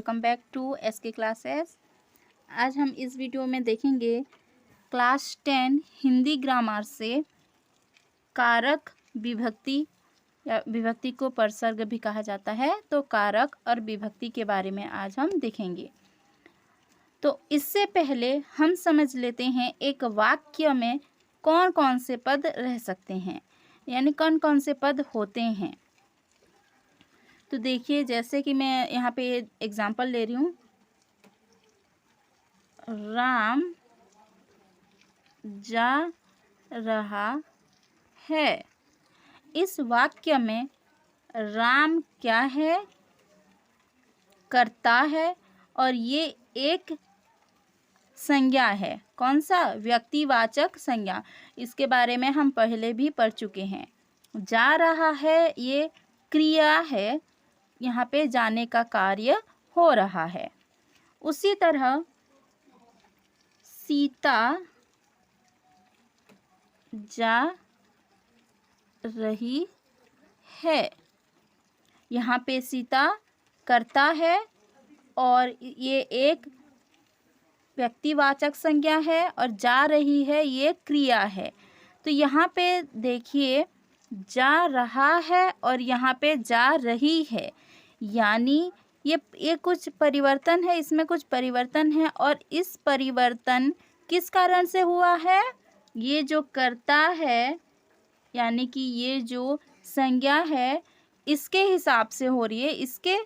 Welcome back to SK classes. आज हम इस वीडियो में देखेंगे क्लास 10 हिंदी ग्रामर से कारक विभक्ति या विभक्ति को परसर्ग भी कहा जाता है, तो कारक और विभक्ति के बारे में आज हम देखेंगे। तो इससे पहले हम समझ लेते हैं एक वाक्य में कौन कौन से पद रह सकते हैं, यानी कौन कौन से पद होते हैं। तो देखिए, जैसे कि मैं यहाँ पे एग्जाम्पल ले रही हूँ, राम जा रहा है। इस वाक्य में राम क्या है? कर्ता है, और ये एक संज्ञा है। कौन सा? व्यक्तिवाचक संज्ञा। इसके बारे में हम पहले भी पढ़ चुके हैं। जा रहा है ये क्रिया है, यहाँ पे जाने का कार्य हो रहा है। उसी तरह सीता जा रही है, यहाँ पे सीता कर्ता है और ये एक व्यक्तिवाचक संज्ञा है, और जा रही है ये क्रिया है। तो यहाँ पे देखिए, जा रहा है और यहाँ पे जा रही है, यानी ये कुछ परिवर्तन है, इसमें कुछ परिवर्तन है। और इस परिवर्तन किस कारण से हुआ है? ये जो कर्ता है, यानी कि ये जो संज्ञा है, इसके हिसाब से हो रही है, इसके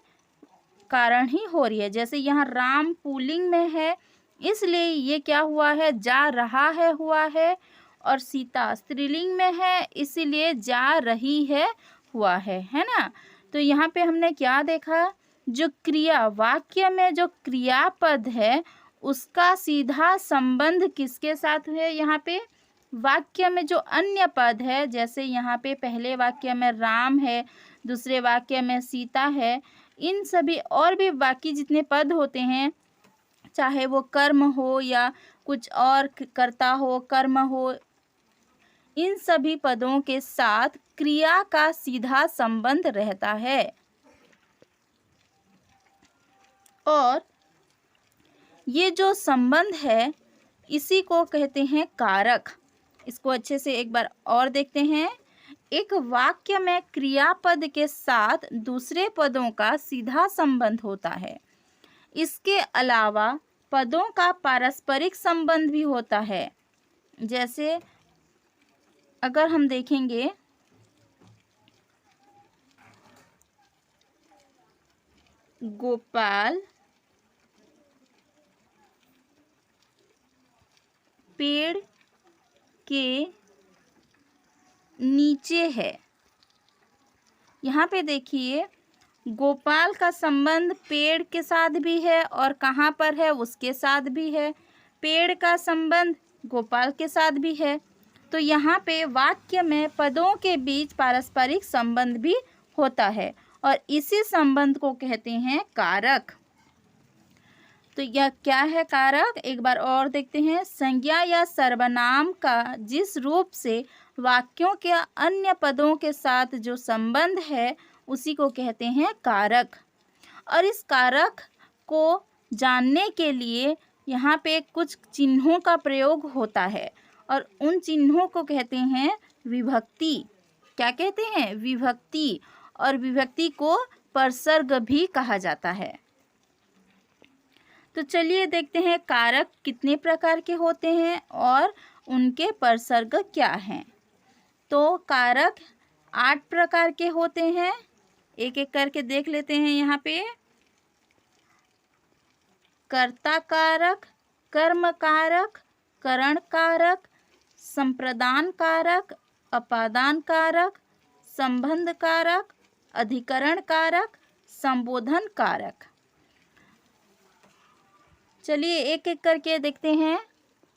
कारण ही हो रही है। जैसे यहाँ राम पुल्लिंग में है, इसलिए ये क्या हुआ है? जा रहा है हुआ है। और सीता स्त्रीलिंग में है, इसीलिए जा रही है हुआ है ना। तो यहाँ पे हमने क्या देखा? जो क्रिया, वाक्य में जो क्रियापद है उसका सीधा संबंध किसके साथ है? यहाँ पे वाक्य में जो अन्य पद है, जैसे यहाँ पे पहले वाक्य में राम है, दूसरे वाक्य में सीता है, इन सभी और भी बाकी जितने पद होते हैं, चाहे वो कर्म हो या कुछ और कर्ता हो, कर्म हो, इन सभी पदों के साथ क्रिया का सीधा संबंध रहता है। और ये जो संबंध है इसी को कहते हैं कारक। इसको अच्छे से एक बार और देखते हैं। एक वाक्य में क्रियापद के साथ दूसरे पदों का सीधा संबंध होता है। इसके अलावा पदों का पारस्परिक संबंध भी होता है। जैसे अगर हम देखेंगे, गोपाल पेड़ के नीचे है। यहाँ पे देखिए, गोपाल का संबंध पेड़ के साथ भी है और कहाँ पर है? उसके साथ भी है। पेड़ का संबंध गोपाल के साथ भी है। तो यहाँ पे वाक्य में पदों के बीच पारस्परिक संबंध भी होता है, और इसी संबंध को कहते हैं कारक। तो यह क्या है कारक? एक बार और देखते हैं। संज्ञा या सर्वनाम का जिस रूप से वाक्यों के अन्य पदों के साथ जो संबंध है उसी को कहते हैं कारक। और इस कारक को जानने के लिए यहाँ पे कुछ चिन्हों का प्रयोग होता है, और उन चिन्हों को कहते हैं विभक्ति। क्या कहते हैं? विभक्ति। और विभक्ति को परसर्ग भी कहा जाता है। तो चलिए देखते हैं कारक कितने प्रकार के होते हैं और उनके परसर्ग क्या हैं। तो कारक 8 प्रकार के होते हैं। एक एक करके देख लेते हैं। यहाँ पे कर्ता कारक, कर्म कारक, करण कारक, संप्रदान कारक, अपादान कारक, संबंध कारक, अधिकरण कारक, संबोधन कारक। चलिए एक एक करके देखते हैं।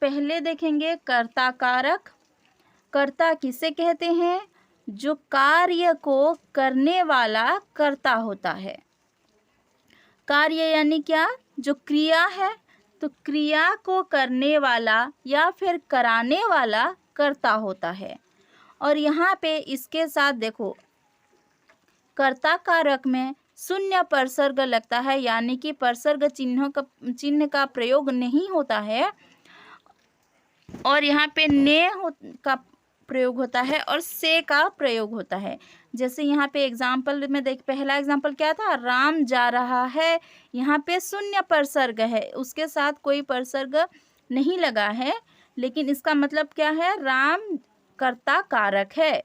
पहले देखेंगे कर्ता कारक। कर्ता किसे कहते हैं? जो कार्य को करने वाला कर्ता होता है। कार्य यानी क्या? जो क्रिया है, तो क्रिया को करने वाला या फिर कराने वाला कर्ता होता है। और यहाँ पे इसके साथ देखो, कर्ता कारक में शून्य परसर्ग लगता है, यानी कि परसर्ग चिन्ह का प्रयोग नहीं होता है, और यहाँ पे का प्रयोग होता है और से का प्रयोग होता है। जैसे यहाँ पे एग्जाम्पल में देख, पहला एग्जाम्पल क्या था, राम जा रहा है, यहाँ पे शून्य परसर्ग है, उसके साथ कोई परसर्ग नहीं लगा है, लेकिन इसका मतलब क्या है, राम कर्ता कारक है।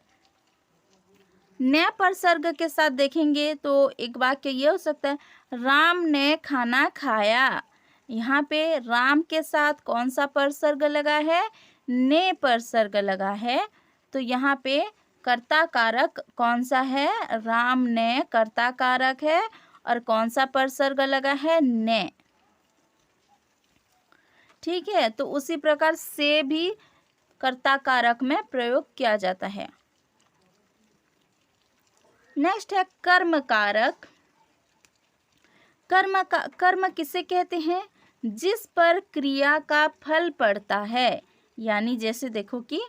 नए परसर्ग के साथ देखेंगे तो एक वाक्य ये हो सकता है, राम ने खाना खाया। यहाँ पे राम के साथ कौन सा परसर्ग लगा है, ने परसर्ग लगा है, तो यहाँ पे कर्ता कारक कौन सा है, राम ने कर्ता कारक है, और कौन सा परसर्ग लगा है, ने। ठीक है, तो उसी प्रकार से भी कर्ता कारक में प्रयोग किया जाता है। नेक्स्ट है कर्म कारक। कर्म किसे कहते हैं, जिस पर क्रिया का फल पड़ता है। यानी जैसे देखो कि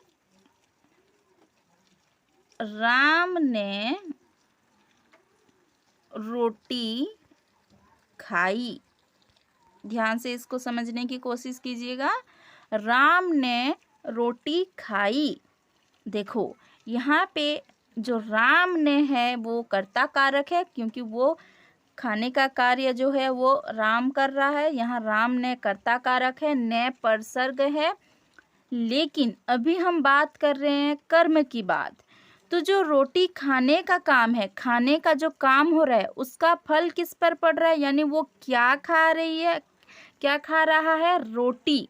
राम ने रोटी खाई, ध्यान से इसको समझने की कोशिश कीजिएगा। राम ने रोटी खाई, देखो यहाँ पे जो राम ने है वो कर्ता कारक है, क्योंकि वो खाने का कार्य जो है वो राम कर रहा है। यहाँ राम ने कर्ता कारक है, ने परसर्ग है। लेकिन अभी हम बात कर रहे हैं कर्म की बात, तो जो रोटी खाने का काम है, खाने का जो काम हो रहा है, उसका फल किस पर पड़ रहा है, यानी वो क्या खा रही है, क्या खा रहा है, रोटी।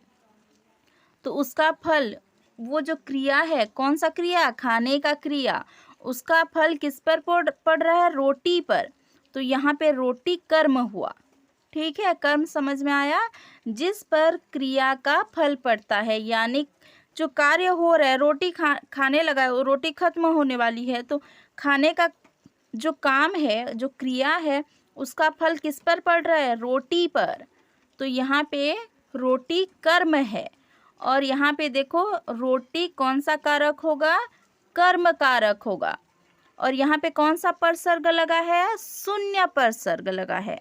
तो उसका फल, वो जो क्रिया है, कौन सा क्रिया, खाने का क्रिया, उसका फल किस पर पड़ रहा है, रोटी पर। तो यहाँ पे रोटी कर्म हुआ। ठीक है, कर्म समझ में आया, जिस पर क्रिया का फल पड़ता है, यानी जो कार्य हो रहा है, रोटी खाने लगा है, रोटी खत्म होने वाली है, तो खाने का जो काम है, जो क्रिया है, उसका फल किस पर पड़ रहा है, रोटी पर। तो यहाँ पे रोटी कर्म है, और यहाँ पे देखो रोटी कौन सा कारक होगा, कर्म कारक होगा। और यहाँ पे कौन सा परसर्ग लगा है, शून्य परसर्ग लगा है।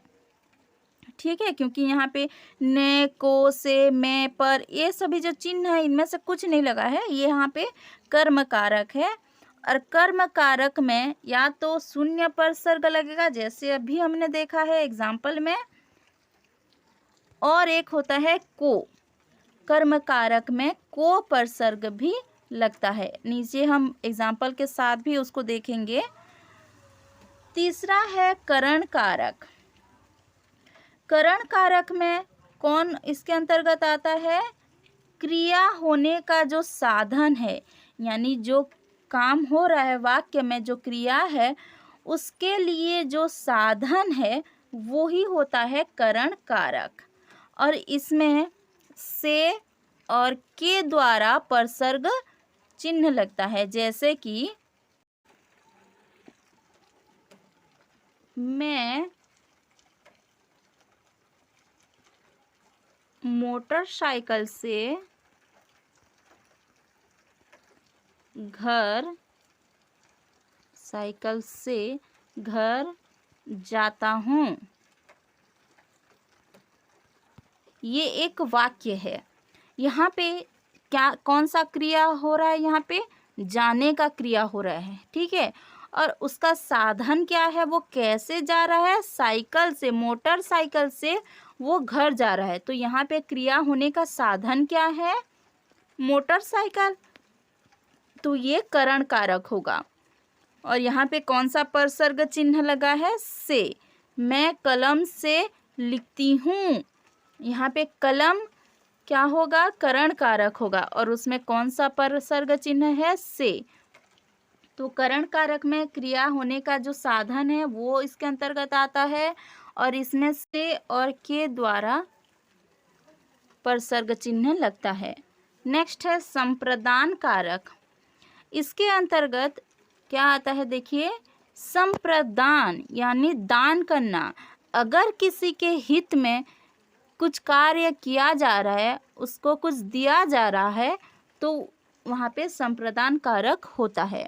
ठीक है, क्योंकि यहाँ पे ने, को, से, में, पर, ये सभी जो चिन्ह है इनमें से कुछ नहीं लगा है, ये यहाँ पे कर्म कारक है। और कर्म कारक में या तो शून्य परसर्ग लगेगा, जैसे अभी हमने देखा है एग्जाम्पल में, और एक होता है को। कर्म कारक में को परसर्ग भी लगता है, नीचे हम एग्जाम्पल के साथ भी उसको देखेंगे। तीसरा है करण कारक। करण कारक में कौन इसके अंतर्गत आता है, क्रिया होने का जो साधन है, यानी जो काम हो रहा है वाक्य में, जो क्रिया है, उसके लिए जो साधन है वो ही होता है करण कारक। और इसमें से और के द्वारा परसर्ग चिन्ह लगता है, जैसे कि मैं मोटरसाइकिल से घर जाता हूँ। ये एक वाक्य है। यहाँ पे क्या, कौन सा क्रिया हो रहा है, यहाँ पे जाने का क्रिया हो रहा है। ठीक है, और उसका साधन क्या है, वो कैसे जा रहा है, साइकिल से, मोटरसाइकिल से वो घर जा रहा है। तो यहाँ पे क्रिया होने का साधन क्या है, मोटरसाइकिल, तो ये करण कारक होगा। और यहाँ पे कौन सा परसर्ग चिन्ह लगा है, से। मैं कलम से लिखती हूँ, यहाँ पे कलम क्या होगा, करण कारक होगा, और उसमें कौन सा परसर्ग चिन्ह है, से। तो करण कारक में क्रिया होने का जो साधन है वो इसके अंतर्गत आता है, और इसमें से और के द्वारा परसर्ग चिन्ह लगता है। नेक्स्ट है संप्रदान कारक। इसके अंतर्गत क्या आता है, देखिए, संप्रदान यानी दान करना। अगर किसी के हित में कुछ कार्य किया जा रहा है, उसको कुछ दिया जा रहा है, तो वहाँ पे संप्रदान कारक होता है।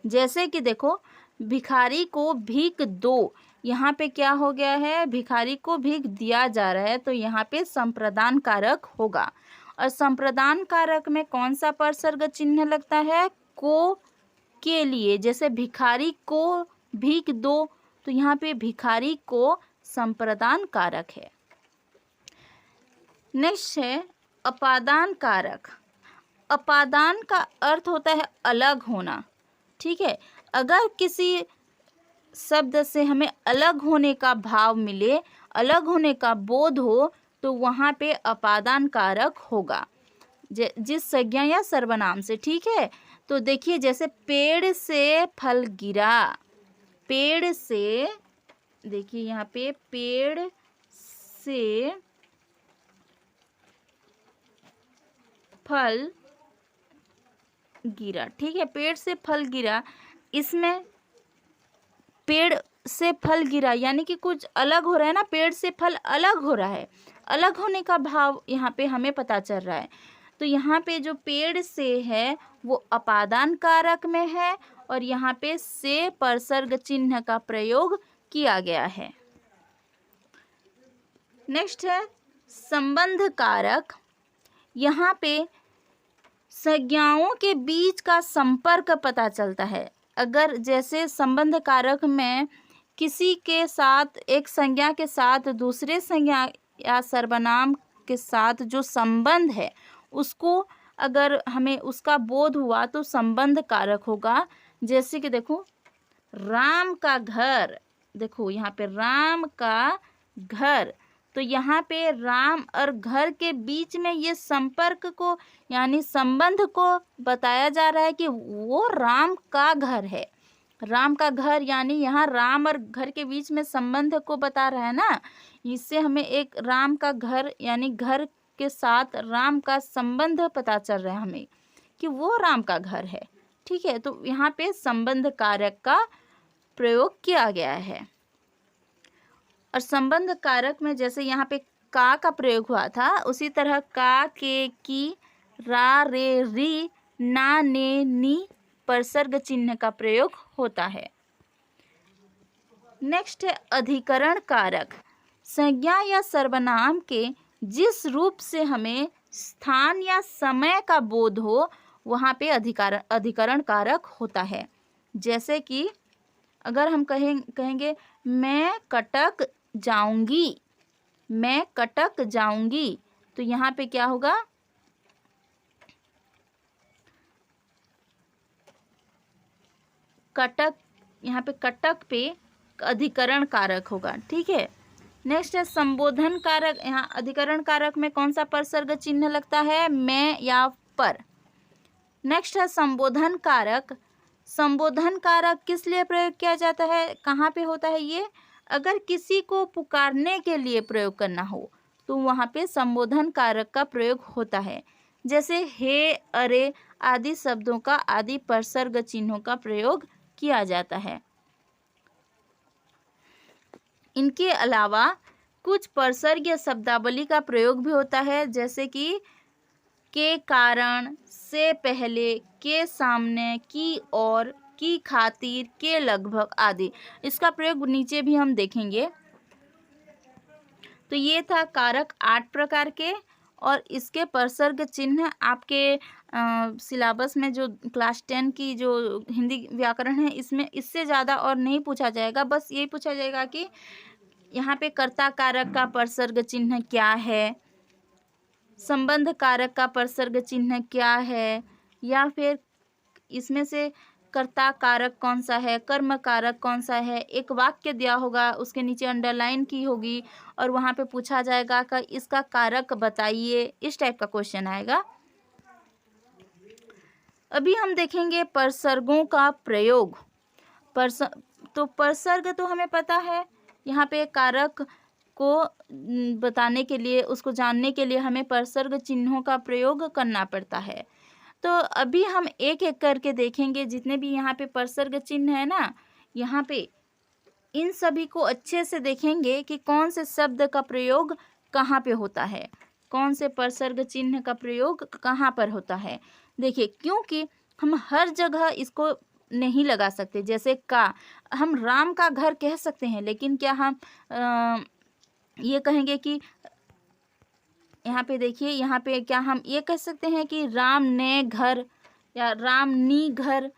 जैसे कि देखो, भिखारी को भीख दो, यहाँ पे क्या हो गया है, भिखारी को भीख दिया जा रहा है, तो यहाँ पे संप्रदान कारक होगा। और संप्रदान कारक में कौन सा परसर्ग चिन्ह लगता है, को के लिए। जैसे भिखारी को भीख दो, तो यहाँ पे भिखारी को संप्रदान कारक है। नेक्स्ट है अपादान कारक। अपादान का अर्थ होता है अलग होना, ठीक है। अगर किसी शब्द से हमें अलग होने का भाव मिले, अलग होने का बोध हो, तो वहाँ पे अपादान कारक होगा जिस संज्ञा या सर्वनाम से, ठीक है। तो देखिए जैसे पेड़ से फल गिरा, पेड़ से, देखिए यहाँ पे पेड़ से फल गिरा, ठीक है। पेड़ से फल गिरा, इसमें पेड़ से फल गिरा यानी कि कुछ अलग हो रहा है ना, पेड़ से फल अलग हो रहा है, अलग होने का भाव यहाँ पे हमें पता चल रहा है। तो यहाँ पे जो पेड़ से है वो अपादान कारक में है, और यहाँ पे से परसर्ग चिन्ह का प्रयोग किया गया है। नेक्स्ट है संबंध कारक। यहाँ पे संज्ञाओं के बीच का संपर्क पता चलता है। अगर जैसे संबंध कारक में किसी के साथ, एक संज्ञा के साथ दूसरे संज्ञा या सर्वनाम के साथ जो संबंध है, उसको अगर हमें उसका बोध हुआ तो संबंध कारक होगा। जैसे कि देखो राम का घर, देखो यहाँ पे राम का घर, तो यहाँ पे राम और घर के बीच में ये संपर्क को यानी संबंध को बताया जा रहा है कि वो राम का घर है। राम का घर यानी यहाँ राम और घर के बीच में संबंध को बता रहा है ना, इससे हमें एक राम का घर यानी घर के साथ राम का संबंध पता चल रहा है हमें कि वो राम का घर है, ठीक है। तो यहाँ पे संबंध कारक का प्रयोग किया गया है। और संबंध कारक में जैसे यहाँ पे का प्रयोग हुआ था, उसी तरह का, के, की, रा, रे, री, ना, ने, नी परसर्ग चिन्ह का प्रयोग होता है। नेक्स्ट है अधिकरण कारक। संज्ञा या सर्वनाम के जिस रूप से हमें स्थान या समय का बोध हो, वहाँ पे अधिकरण कारक होता है। जैसे कि अगर हम कहेंगे मैं कटक जाऊंगी, मैं कटक जाऊंगी, तो यहाँ पे क्या होगा, कटक, यहाँ पे कटक पे अधिकरण कारक होगा, ठीक है। नेक्स्ट है संबोधन कारक। यहाँ अधिकरण कारक में कौन सा परसर्ग चिन्ह लगता है, मैं या पर। नेक्स्ट है संबोधन कारक। संबोधन कारक किस लिए प्रयोग किया जाता है, कहाँ पे होता है ये, अगर किसी को पुकारने के लिए प्रयोग करना हो तो वहाँ पे संबोधन कारक का प्रयोग होता है। जैसे हे, अरे आदि शब्दों का आदि परसर्ग चिन्हों का प्रयोग किया जाता है। इनके अलावा कुछ परसर्ग या शब्दावली का प्रयोग भी होता है, जैसे कि के कारण, से पहले, के सामने, की और, की खातिर, के लगभग आदि। इसका प्रयोग नीचे भी हम देखेंगे। तो ये था कारक 8 प्रकार के, और इसके परसर्ग चिन्ह आपके सिलेबस में जो क्लास 10 की जो हिंदी व्याकरण है, इसमें इससे ज़्यादा और नहीं पूछा जाएगा। बस यही पूछा जाएगा कि यहाँ पे कर्ता कारक का परसर्ग चिन्ह क्या है, संबंध कारक का परसर्ग चिन्ह क्या है, या फिर इसमें से कर्ता कारक कौन सा है, कर्म कारक कौन सा है। एक वाक्य दिया होगा, उसके नीचे अंडरलाइन की होगी और वहाँ पे पूछा जाएगा कि इसका कारक बताइए, इस टाइप का क्वेश्चन आएगा। अभी हम देखेंगे परसर्गों का प्रयोग। तो परसर्ग तो हमें पता है, यहाँ पे कारक को बताने के लिए, उसको जानने के लिए हमें परसर्ग चिन्हों का प्रयोग करना पड़ता है। तो अभी हम एक एक करके देखेंगे, जितने भी यहाँ पे परसर्ग चिन्ह है ना, यहाँ पे इन सभी को अच्छे से देखेंगे कि कौन से शब्द का प्रयोग कहाँ पे होता है, कौन से परसर्ग चिन्ह का प्रयोग कहाँ पर होता है। देखिए, क्योंकि हम हर जगह इसको नहीं लगा सकते। जैसे का, हम राम का घर कह सकते हैं, लेकिन क्या हम ये कहेंगे कि यहाँ पे देखिए, यहाँ पे क्या हम ये कह सकते हैं कि राम ने घर या राम नी घर,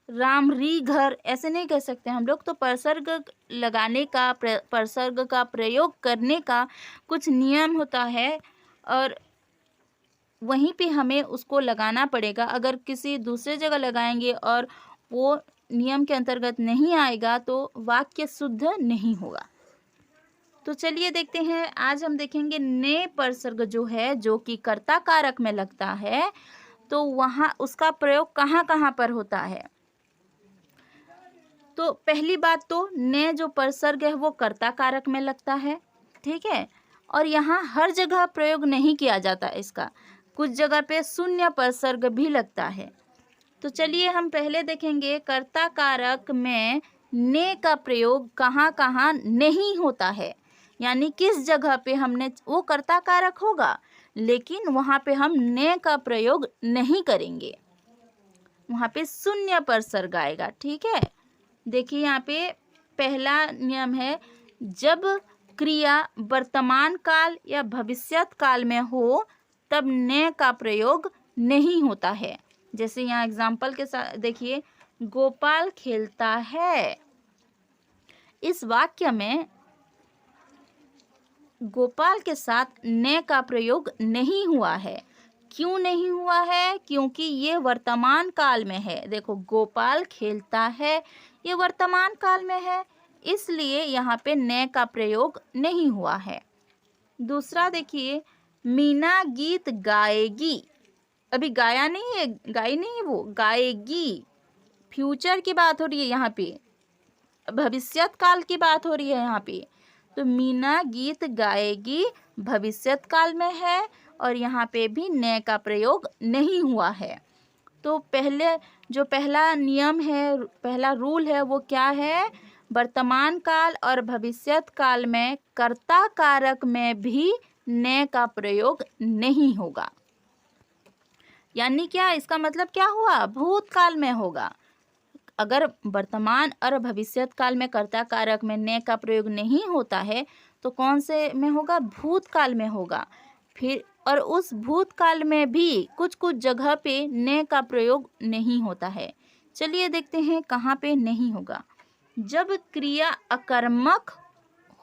राम री घर, ऐसे नहीं कह सकते हम लोग। तो परसर्ग लगाने का, परसर्ग का प्रयोग करने का कुछ नियम होता है और वहीं पे हमें उसको लगाना पड़ेगा। अगर किसी दूसरे जगह लगाएंगे और वो नियम के अंतर्गत नहीं आएगा तो वाक्य शुद्ध नहीं होगा। तो चलिए देखते हैं, आज हम देखेंगे ने परसर्ग जो है, जो कि कर्ता कारक में लगता है, तो वहाँ उसका प्रयोग कहाँ कहाँ पर होता है। तो पहली बात तो ने जो परसर्ग है वो कर्ता कारक में लगता है, ठीक है। और यहाँ हर जगह प्रयोग नहीं किया जाता इसका, कुछ जगह पे शून्य परसर्ग भी लगता है। तो चलिए हम पहले देखेंगे कर्ता कारक में ने का प्रयोग कहाँ कहाँ नहीं होता है, यानी किस जगह पे हमने, वो कर्ता कारक होगा लेकिन वहाँ पे हम ने का प्रयोग नहीं करेंगे, वहाँ पे शून्य परसर्ग आएगा, ठीक है। देखिए यहाँ पे पहला नियम है, जब क्रिया वर्तमान काल या भविष्यत काल में हो तब ने का प्रयोग नहीं होता है। जैसे यहाँ एग्जाम्पल के साथ देखिए, गोपाल खेलता है, इस वाक्य में गोपाल के साथ ने का प्रयोग नहीं हुआ है। क्यों नहीं हुआ है? क्योंकि ये वर्तमान काल में है। देखो, गोपाल खेलता है, ये वर्तमान काल में है, इसलिए यहाँ पे ने का प्रयोग नहीं हुआ है। दूसरा देखिए, मीना गीत गाएगी, अभी गाया नहीं है, गाई नहीं है, वो गाएगी, फ्यूचर की बात हो रही है यहाँ पे, भविष्यत काल की बात हो रही है यहाँ पे। तो मीना गीत गाएगी भविष्यत काल में है और यहाँ पे भी ने का प्रयोग नहीं हुआ है। तो पहले जो पहला नियम है, पहला रूल है, वो क्या है, वर्तमान काल और भविष्यत काल में कर्ता कारक में भी ने का प्रयोग नहीं होगा। यानी क्या, इसका मतलब क्या हुआ, भूतकाल में होगा। अगर वर्तमान और भविष्यत काल में कर्ता कारक में ने का प्रयोग नहीं होता है तो कौन से में होगा, भूतकाल में होगा। फिर और उस भूतकाल में भी कुछ कुछ जगह पे ने का प्रयोग नहीं होता है। चलिए देखते हैं कहाँ पे नहीं होगा। जब क्रिया अकर्मक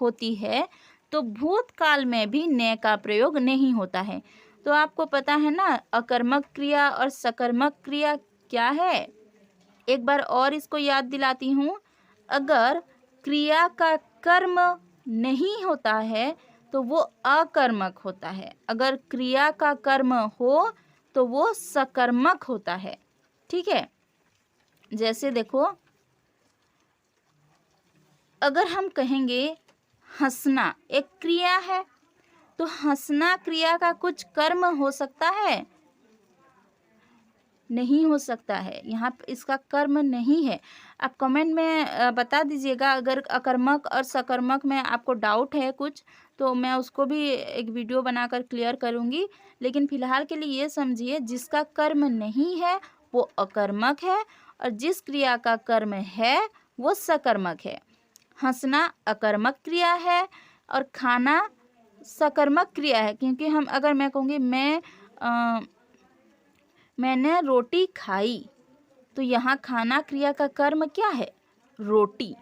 होती है तो भूतकाल में भी ने का प्रयोग नहीं होता है। तो आपको पता है ना, अकर्मक क्रिया और सकर्मक क्रिया क्या है। एक बार और इसको याद दिलाती हूँ। अगर क्रिया का कर्म नहीं होता है तो वो अकर्मक होता है, अगर क्रिया का कर्म हो तो वो सकर्मक होता है, ठीक है। जैसे देखो, अगर हम कहेंगे हंसना एक क्रिया है, तो हंसना क्रिया का कुछ कर्म हो सकता है, नहीं हो सकता है, यहाँ इसका कर्म नहीं है। आप कमेंट में बता दीजिएगा, अगर अकर्मक और सकर्मक में आपको डाउट है कुछ, तो मैं उसको भी एक वीडियो बनाकर क्लियर करूँगी। लेकिन फिलहाल के लिए ये समझिए, जिसका कर्म नहीं है वो अकर्मक है और जिस क्रिया का कर्म है वो सकर्मक है। हंसना अकर्मक क्रिया है और खाना सकर्मक क्रिया है, क्योंकि हम, अगर मैं कहूँगी मैंने रोटी खाई, तो यहाँ खाना क्रिया का कर्म क्या है, रोटी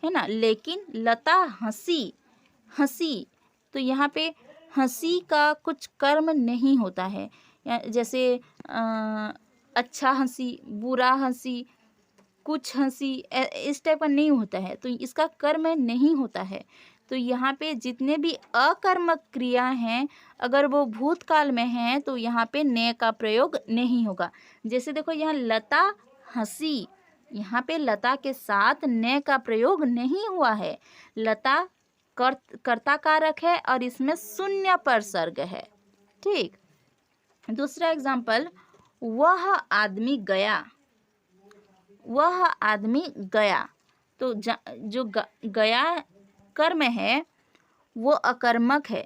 है ना। लेकिन लता हंसी, हंसी, तो यहाँ पे हंसी का कुछ कर्म नहीं होता है। जैसे अच्छा हंसी, बुरा हंसी, कुछ हंसी, इस टाइप का नहीं होता है, तो इसका कर्म नहीं होता है। तो यहाँ पे जितने भी अकर्मक क्रिया हैं, अगर वो भूतकाल में हैं तो यहाँ पे ने का प्रयोग नहीं होगा। जैसे देखो, यहाँ लता हंसी, यहाँ पे लता के साथ ने का प्रयोग नहीं हुआ है। लता कर्ता कारक है और इसमें शून्य परसर्ग है, ठीक। दूसरा एग्जाम्पल, वह आदमी गया, वह आदमी गया, तो जो गया कर्म है वो अकर्मक है,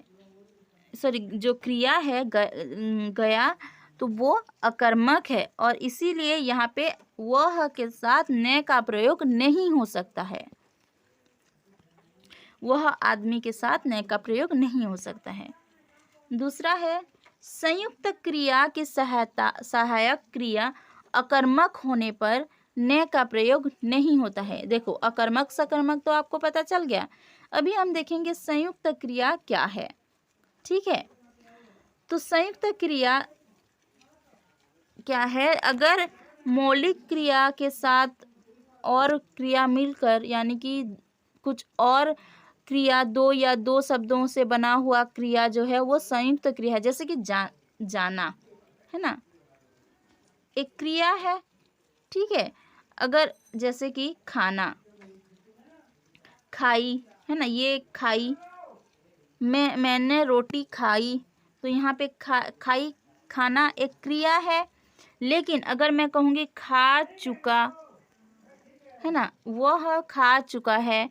सॉरी, जो क्रिया है गया, तो वो अकर्मक है और इसीलिए यहाँ पे वह के साथ ने का प्रयोग नहीं हो सकता है। वह आदमी के साथ ने का प्रयोग नहीं हो सकता है। दूसरा है संयुक्त क्रिया की सहायक क्रिया अकर्मक होने पर ने का प्रयोग नहीं होता है। देखो अकर्मक सकर्मक तो आपको पता चल गया। अभी हम देखेंगे संयुक्त क्रिया क्या है। ठीक है, तो संयुक्त क्रिया क्या है? अगर मौलिक क्रिया के साथ और क्रिया मिलकर, यानी कि कुछ और क्रिया, दो या दो शब्दों से बना हुआ क्रिया जो है वो संयुक्त क्रिया है। जैसे कि जाना है ना, एक क्रिया है। ठीक है, अगर जैसे कि खाना, खाई है ना, ये खाई, मैंने रोटी खाई, तो यहाँ पे खाई खाना एक क्रिया है। लेकिन अगर मैं कहूँगी खा चुका है ना, वह खा चुका है,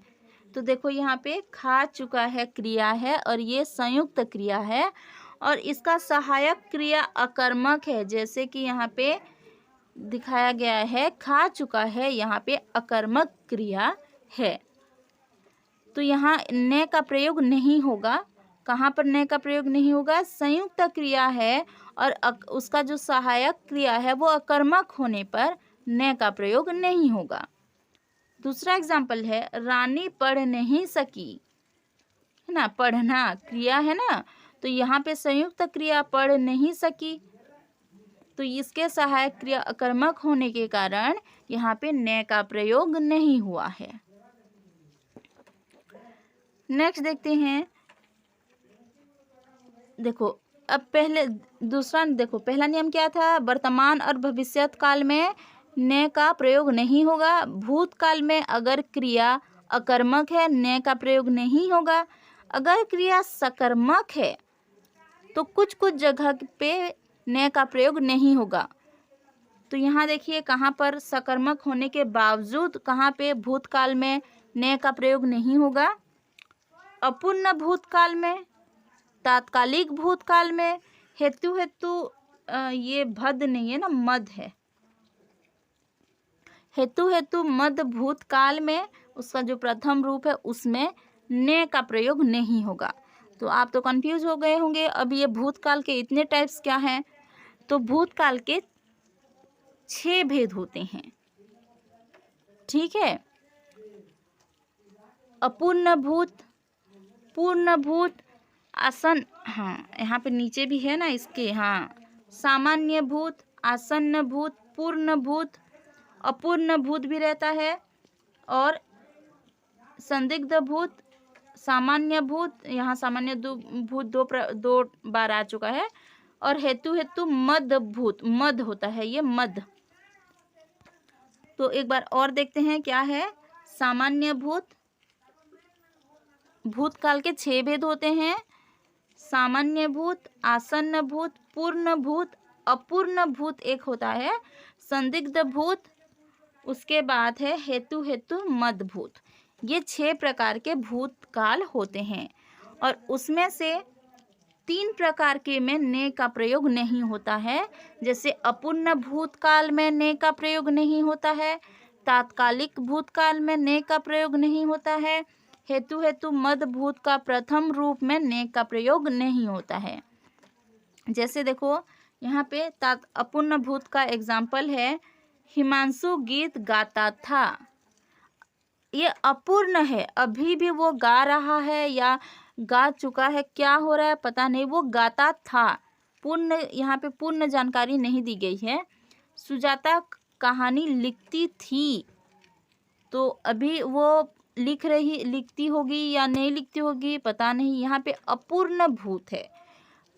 तो देखो यहाँ पे खा चुका है क्रिया है और ये संयुक्त क्रिया है और इसका सहायक क्रिया अकर्मक है। जैसे कि यहाँ पे दिखाया गया है खा चुका है, यहाँ पे अकर्मक क्रिया है, तो यहाँ ने का प्रयोग नहीं होगा। कहाँ पर ने का प्रयोग नहीं होगा? संयुक्त क्रिया है और उसका जो सहायक क्रिया है वो अकर्मक होने पर ने का प्रयोग नहीं होगा। दूसरा एग्जाम्पल है रानी पढ़ नहीं सकी, है ना, पढ़ना क्रिया है ना, तो यहाँ पे संयुक्त क्रिया पढ़ नहीं सकी, तो इसके सहायक क्रिया अकर्मक होने के कारण यहाँ पे ने का प्रयोग नहीं हुआ है। नेक्स्ट देखते हैं। देखो अब दूसरा देखो, पहला नियम क्या था? वर्तमान और भविष्यत काल में ने का प्रयोग नहीं होगा। भूतकाल में अगर क्रिया अकर्मक है ने का प्रयोग नहीं होगा। अगर क्रिया सकर्मक है तो कुछ कुछ जगह पे ने का प्रयोग नहीं होगा। तो यहाँ देखिए कहाँ पर सकर्मक होने के बावजूद कहाँ पे भूतकाल में ने का प्रयोग नहीं होगा? अपूर्ण भूतकाल में, तात्कालिक भूतकाल में, हेतु ये भद नहीं है ना, मद है। हेतु मद भूतकाल में उसका जो प्रथम रूप है उसमें ने का प्रयोग नहीं होगा। तो आप तो कंफ्यूज हो गए होंगे। अब ये भूतकाल के इतने टाइप्स क्या हैं? तो भूतकाल के 6 भेद होते हैं। ठीक है, अपूर्ण भूत, पूर्ण भूत, आसन, हाँ यहाँ पे नीचे भी है ना इसके, हाँ, सामान्य भूत, आसन्न भूत, पूर्ण भूत, अपूर्ण भूत भी रहता है और संदिग्ध भूत, सामान्य भूत, यहाँ सामान्य भूत दो बार आ चुका है, और हेतु मद भूत, मद होता है ये मद। तो एक बार और देखते हैं क्या है। सामान्य भूत, भूतकाल के 6 भेद होते हैं। सामान्य भूत, आसन्न भूत, पूर्ण भूत, अपूर्ण भूत एक होता है, संदिग्ध भूत, उसके बाद है हेतु मद भूत। ये 6 प्रकार के भूतकाल होते हैं और उसमें से 3 प्रकार के में ने का प्रयोग नहीं होता है। जैसे अपूर्ण भूतकाल में ने का प्रयोग नहीं होता है, तात्कालिक भूतकाल में ने का प्रयोग नहीं होता है, हेतु मद भूत का प्रथम रूप में ने का प्रयोग नहीं होता है। जैसे देखो यहाँ पे अपूर्ण भूत का एग्जाम्पल है, हिमांशु गीत गाता था। ये अपूर्ण है, अभी भी वो गा रहा है या गा चुका है, क्या हो रहा है पता नहीं, वो गाता था। पूर्ण, यहाँ पे पूर्ण जानकारी नहीं दी गई है। सुजाता कहानी लिखती थी, तो अभी वो लिखती होगी या नहीं लिखती होगी पता नहीं, यहाँ पे अपूर्ण भूत है,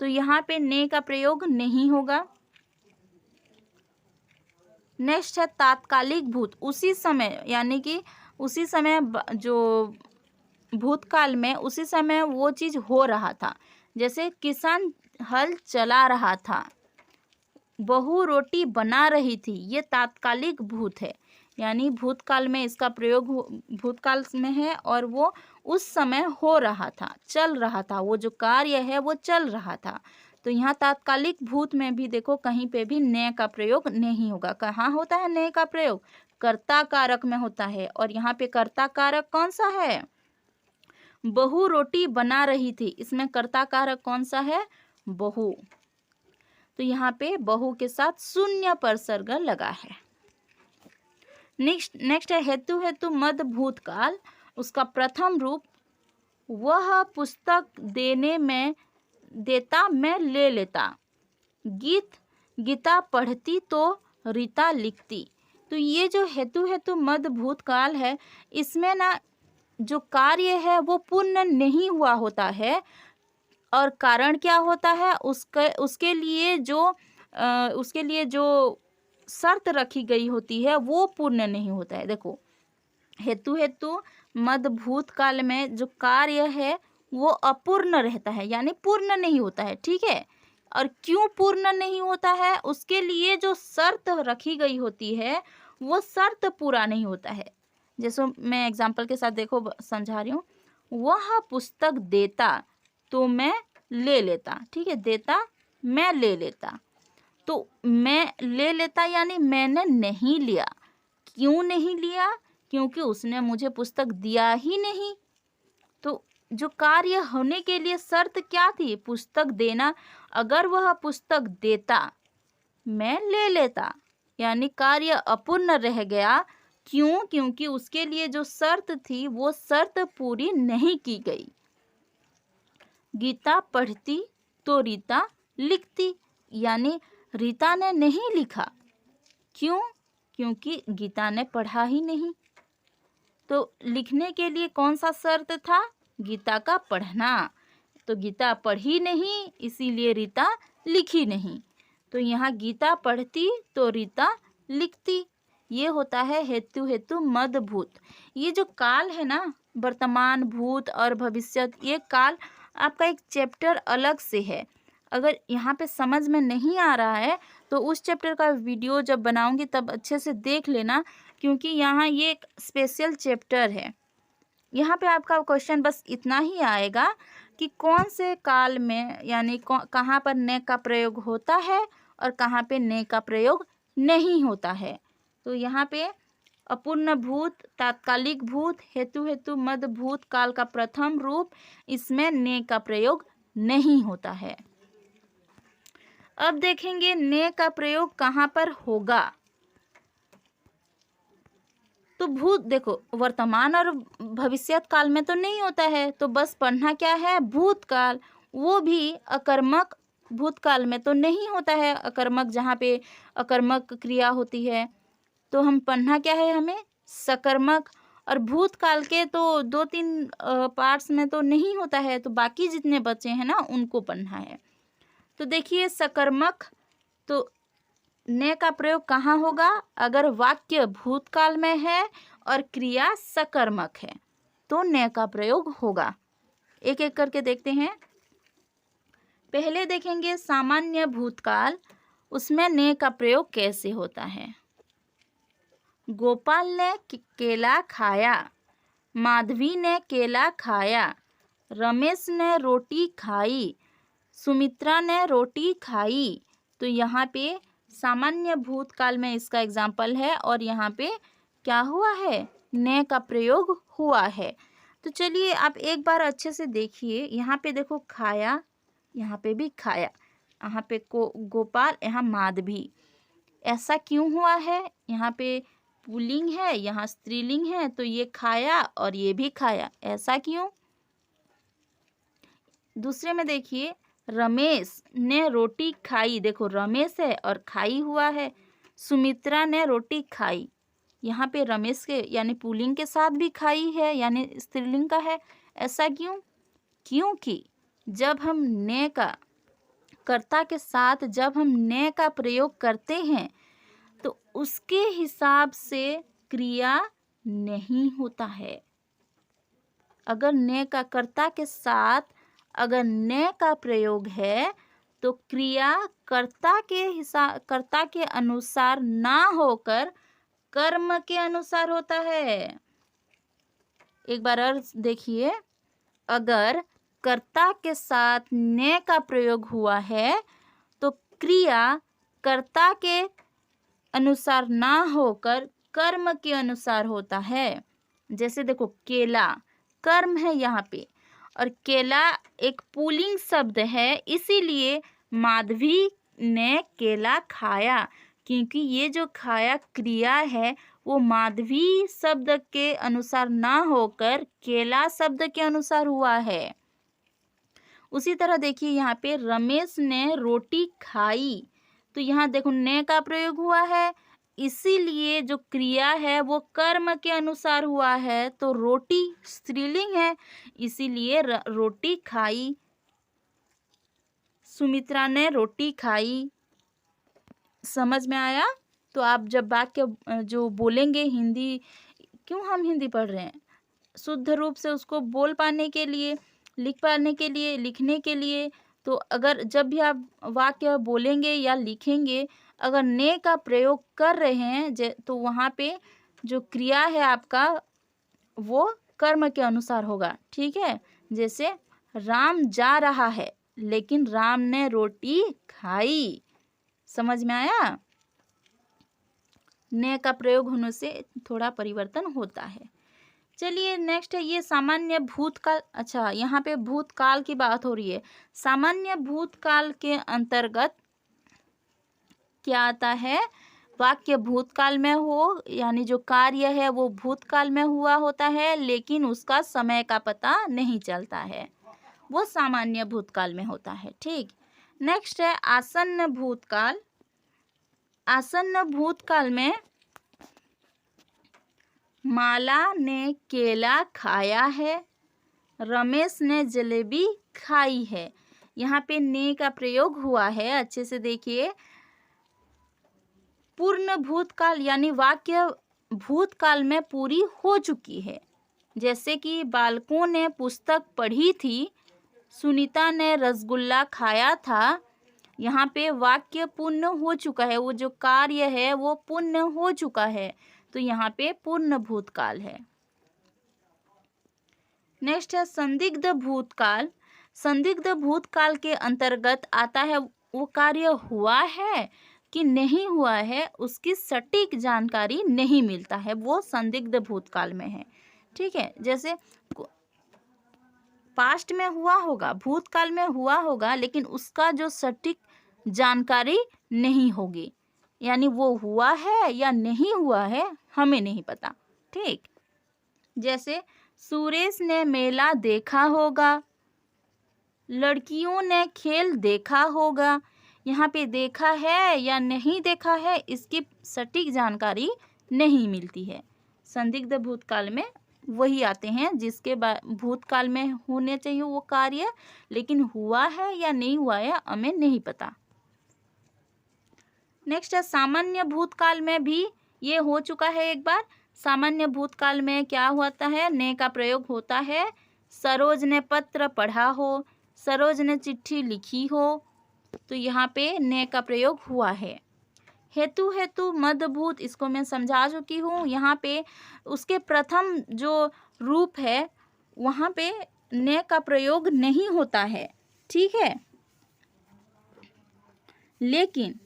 तो यहाँ पे ने का प्रयोग नहीं होगा। नेक्स्ट है तात्कालिक भूत, उसी समय, यानी कि उसी समय जो भूतकाल में उसी समय वो चीज़ हो रहा था। जैसे किसान हल चला रहा था, बहू रोटी बना रही थी, ये तात्कालिक भूत है, यानी भूतकाल में इसका प्रयोग भूतकाल में है और वो उस समय हो रहा था, चल रहा था, वो जो कार्य है वो चल रहा था, तो यहाँ तात्कालिक भूत में भी देखो कहीं पे भी ने का प्रयोग नहीं होगा। कहाँ होता है ने का प्रयोग? कर्ता कारक में होता है। और यहाँ पे कर्ता कारक कौन सा है? बहू रोटी बना रही थी, इसमें कर्ता कारक कौन सा है? बहू। तो यहाँ पे बहू के साथ शून्य परसर्ग लगा है। नेक्स्ट है हेतु हेतु मद भूतकाल। उसका प्रथम रूप, वह पुस्तक देने में देता मैं ले लेता। गीता पढ़ती तो रीता लिखती। तो ये जो हेतु हेतु मद भूतकाल है, इसमें ना जो कार्य है वो पूर्ण नहीं हुआ होता है। और कारण क्या होता है? उसके लिए जो शर्त रखी गई होती है वो पूर्ण नहीं होता है। देखो, हेतु हेतु मद भूतकाल में जो कार्य है वो अपूर्ण रहता है, यानी पूर्ण नहीं होता है। ठीक है। और क्यों पूर्ण नहीं होता है? उसके लिए जो शर्त रखी गई होती है वो शर्त पूरा नहीं होता है। जैसे मैं एग्जांपल के साथ देखो समझा रही हूँ। वह पुस्तक देता तो मैं ले लेता। ठीक है, देता मैं ले लेता। तो मैं ले लेता यानी मैंने नहीं लिया। क्यों नहीं लिया? क्योंकि उसने मुझे पुस्तक दिया ही नहीं। तो जो कार्य होने के लिए शर्त क्या थी? पुस्तक देना। अगर वह पुस्तक देता, मैं ले लेता, यानी कार्य अपूर्ण रह गया। क्यों? क्योंकि उसके लिए जो शर्त थी वो शर्त पूरी नहीं की गई। गीता पढ़ती तो रीता लिखती, यानी रीता ने नहीं लिखा। क्यों? क्योंकि गीता ने पढ़ा ही नहीं। तो लिखने के लिए कौन सा शर्त था? गीता का पढ़ना। तो गीता पढ़ी नहीं, इसीलिए रीता लिखी नहीं। तो यहाँ गीता पढ़ती तो रीता लिखती। ये होता है हेतु हेतु मद भूत। ये जो काल है ना, वर्तमान, भूत और भविष्य, ये काल आपका एक चैप्टर अलग से है। अगर यहाँ पे समझ में नहीं आ रहा है तो उस चैप्टर का वीडियो जब बनाऊंगी तब अच्छे से देख लेना, क्योंकि यहाँ ये एक स्पेशल चैप्टर है। यहाँ पे आपका क्वेश्चन बस इतना ही आएगा कि कौन से काल में, यानी कहाँ पर ने का प्रयोग होता है और कहाँ पे ने का प्रयोग नहीं होता है। तो यहाँ पे अपूर्ण भूत, तात्कालिक भूत, हेतु हेतु मद भूत काल का प्रथम रूप, इसमें ने का प्रयोग नहीं होता है। अब देखेंगे ने का प्रयोग कहाँ पर होगा। तो भूत देखो, वर्तमान और भविष्यत काल में तो नहीं होता है, तो बस पढ़ना क्या है? भूतकाल। वो भी अकर्मक भूतकाल में तो नहीं होता है। अकर्मक, जहाँ पे अकर्मक क्रिया होती है, तो हम पढ़ना क्या है? हमें सकर्मक। और भूतकाल के तो 2-3 पार्ट्स में तो नहीं होता है, तो बाकी जितने बचे हैं ना उनको पढ़ना है। तो देखिए, सकर्मक, तो ने का प्रयोग कहाँ होगा? अगर वाक्य भूतकाल में है और क्रिया सकर्मक है तो ने का प्रयोग होगा। एक एक करके देखते हैं। पहले देखेंगे सामान्य भूतकाल, उसमें ने का प्रयोग कैसे होता है। गोपाल ने केला खाया, माधवी ने केला खाया, रमेश ने रोटी खाई, सुमित्रा ने रोटी खाई। तो यहाँ पे सामान्य भूतकाल में इसका एग्जाम्पल है और यहाँ पे क्या हुआ है? ने का प्रयोग हुआ है। तो चलिए आप एक बार अच्छे से देखिए। यहाँ पे देखो खाया, यहाँ पे भी खाया, यहाँ पे गोपाल, यहाँ माधवी। ऐसा क्यों हुआ है? यहाँ पे पुल्लिंग है, यहाँ स्त्रीलिंग है, तो ये खाया और ये भी खाया। ऐसा क्यों? दूसरे में देखिए, रमेश ने रोटी खाई। देखो रमेश है और खाई हुआ है। सुमित्रा ने रोटी खाई, यहाँ पे रमेश के यानी पुल्लिंग के साथ भी खाई है, यानी स्त्रीलिंग का है। ऐसा क्यों? क्योंकि जब हम ने का, कर्ता के साथ जब हम ने का प्रयोग करते हैं तो उसके हिसाब से क्रिया नहीं होता है। अगर ने का कर्ता के साथ अगर ने का प्रयोग है तो क्रिया कर्ता के अनुसार ना होकर कर्म के अनुसार होता है। एक बार और देखिए, अगर कर्ता के साथ ने का प्रयोग हुआ है तो क्रिया कर्ता के अनुसार ना होकर कर्म के अनुसार होता है। जैसे देखो केला कर्म है यहाँ पे, और केला एक पुल्लिंग शब्द है, इसीलिए माधवी ने केला खाया, क्योंकि ये जो खाया क्रिया है वो माधवी शब्द के अनुसार ना होकर केला शब्द के अनुसार हुआ है। उसी तरह देखिए यहाँ पे रमेश ने रोटी खाई, तो यहाँ देखो ने का प्रयोग हुआ है, इसीलिए जो क्रिया है वो कर्म के अनुसार हुआ है, तो रोटी स्त्रीलिंग है, इसीलिए रोटी खाई। सुमित्रा ने रोटी खाई। समझ में आया? तो आप जब वाक्य जो बोलेंगे हिंदी, क्यों हम हिंदी पढ़ रहे हैं? शुद्ध रूप से उसको बोल पाने के लिए, लिख पाने के लिए, लिखने के लिए। तो अगर जब भी आप वाक्य बोलेंगे या लिखेंगे, अगर ने का प्रयोग कर रहे हैं तो वहाँ पे जो क्रिया है आपका वो कर्म के अनुसार होगा। ठीक है, जैसे राम जा रहा है लेकिन राम ने रोटी खाई। समझ में आया? ने का प्रयोग होने से थोड़ा परिवर्तन होता है। चलिए नेक्स्ट है ये सामान्य भूतकाल। अच्छा, यहाँ पे भूतकाल की बात हो रही है। सामान्य भूतकाल के अंतर्गत क्या आता है? वाक्य भूतकाल में हो, यानी जो कार्य है वो भूतकाल में हुआ होता है, लेकिन उसका समय का पता नहीं चलता है, वो सामान्य भूतकाल में होता है। ठीक, नेक्स्ट है आसन्न भूतकाल। आसन्न भूतकाल में माला ने केला खाया है, रमेश ने जलेबी खाई है। यहाँ पे ने का प्रयोग हुआ है, अच्छे से देखिए। पूर्ण भूतकाल यानी वाक्य भूतकाल में पूरी हो चुकी है। जैसे कि बालकों ने पुस्तक पढ़ी थी, सुनीता ने रसगुल्ला खाया था। यहाँ पे वाक्य पूर्ण हो चुका है, वो जो कार्य है वो पूर्ण हो चुका है, तो यहाँ पे पूर्ण भूतकाल है। नेक्स्ट है संदिग्ध भूतकाल। संदिग्ध भूतकाल के अंतर्गत आता है वो कार्य हुआ है कि नहीं हुआ है, उसकी सटीक जानकारी नहीं मिलता है, वो संदिग्ध भूतकाल में है। ठीक है, जैसे पास्ट में हुआ होगा, भूतकाल में हुआ होगा, लेकिन उसका जो सटीक जानकारी नहीं होगी, यानी वो हुआ है या नहीं हुआ है हमें नहीं पता। ठीक, जैसे सुरेश ने मेला देखा होगा, लड़कियों ने खेल देखा होगा। यहाँ पे देखा है या नहीं देखा है इसकी सटीक जानकारी नहीं मिलती है। संदिग्ध भूतकाल में वही आते हैं जिसके भूतकाल में होने चाहिए वो कार्य, लेकिन हुआ है या नहीं हुआ है हमें नहीं पता। नेक्स्ट है सामान्य भूतकाल में भी ये हो चुका है एक बार। सामान्य भूतकाल में क्या होता है? ने का प्रयोग होता है। सरोज ने पत्र पढ़ा हो, सरोज ने चिट्ठी लिखी हो, तो यहाँ पे ने का प्रयोग हुआ है। हेतु हेतु मदभूत, इसको मैं समझा चुकी हूँ। यहाँ पे उसके प्रथम जो रूप है वहाँ पे ने का प्रयोग नहीं होता है। ठीक है, लेकिन